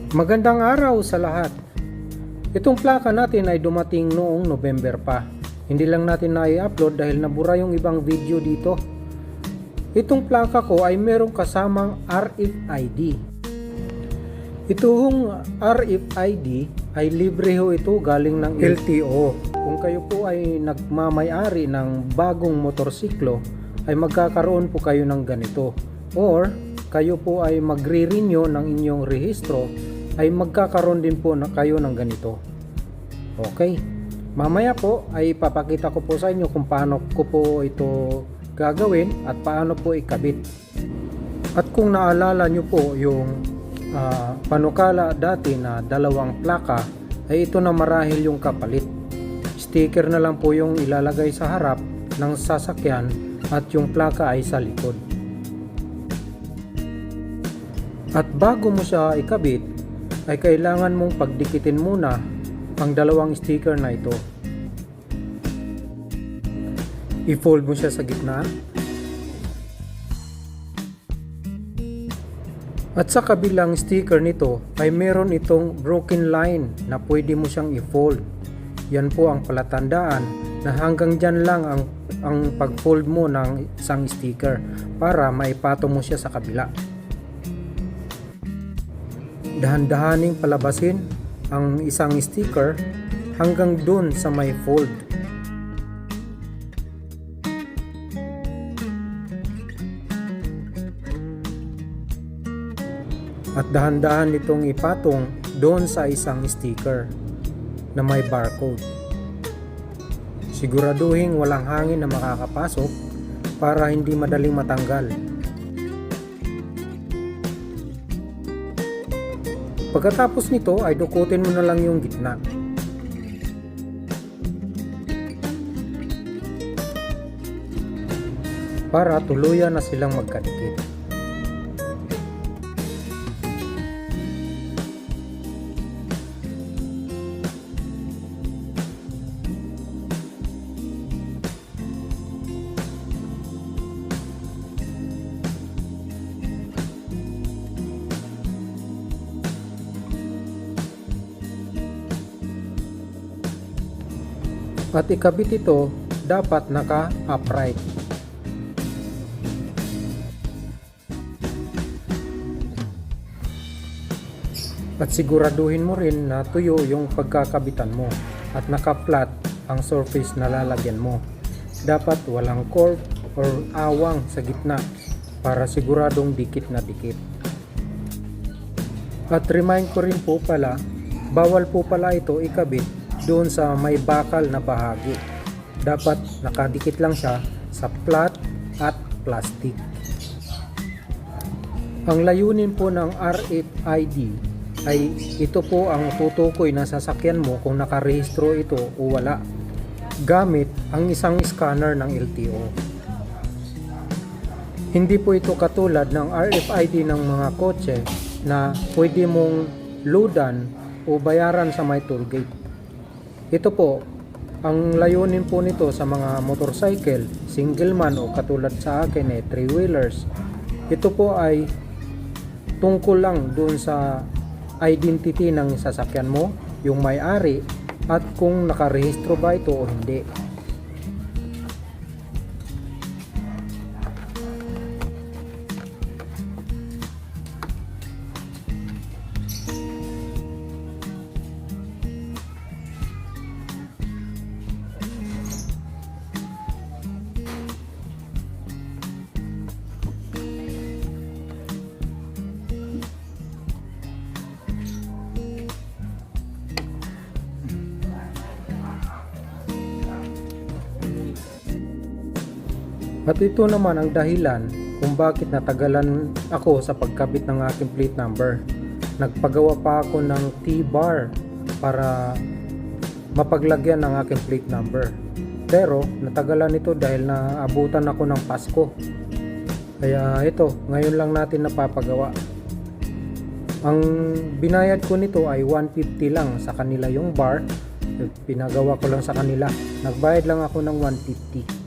Magandang araw sa lahat. Itong plaka natin ay dumating noong November pa. Hindi lang natin na-i-upload dahil nabura yung ibang video dito. Itong plaka ko ay merong kasamang RFID. Itong RFID ay libre ho ito galing ng LTO. Kung kayo po ay nagmamay-ari ng bagong motorsiklo ay magkakaroon po kayo ng ganito. Or kayo po ay magre-renew ng inyong rehistro ay magkakaroon din po na kayo ng ganito. Okay, mamaya po ay papakita ko po sa inyo kung paano ko po ito gagawin at paano po ikabit. At kung naalala nyo po yung panukala dati na dalawang plaka, ay ito na marahil yung kapalit. Sticker na lang po yung ilalagay sa harap ng sasakyan at yung plaka ay sa likod. At bago mo siya ikabit ay kailangan mong pagdikitin muna ang dalawang sticker na ito. I-fold mo siya sa gitna. At sa kabilang sticker nito ay meron itong broken line na pwede mo siyang i-fold. Yan po ang palatandaan na hanggang dyan lang ang pag-fold mo ng isang sticker para maipatong mo siya sa kabila. Dahan-dahaning palabasin ang isang sticker hanggang dun sa may fold. At dahan-dahan nitong ipatong doon sa isang sticker na may barcode. Siguraduhin walang hangin na makakapasok para hindi madaling matanggal. Pagkatapos nito ay dukutin mo na lang yung gitna. Para tuluyan na silang magkadikit. At ikabit ito dapat naka-upright. At siguraduhin mo rin na tuyo yung pagkakabitan mo at naka-flat ang surface na lalagyan mo. Dapat walang curve or awang sa gitna para siguradong dikit na dikit. At remind ko rin po pala, bawal po pala ito ikabit doon sa may bakal na bahagi. Dapat nakadikit lang siya sa flat at plastic. Ang layunin po ng RFID ay ito po ang tutukoy na sasakyan mo kung nakarehistro ito o wala gamit ang isang scanner ng LTO. Hindi po ito katulad ng RFID ng mga kotse na pwede mong loadan o bayaran sa may tollgate. Ito po, ang layunin po nito sa mga motorcycle, single man o katulad sa akin 3-wheelers. Ito po ay tungkol lang doon sa identity ng sasakyan mo, yung may-ari at kung nakarehistro ba ito o hindi. At ito naman ang dahilan kung bakit natagalan ako sa pagkabit ng aking plate number. Nagpagawa pa ako ng T-bar para mapaglagyan ng aking plate number. Pero natagalan ito dahil naabutan ako ng Pasko. Kaya ito, ngayon lang natin napapagawa. Ang binayad ko nito ay 150 lang sa kanila yung bar. Pinagawa ko lang sa kanila. Nagbayad lang ako ng 150.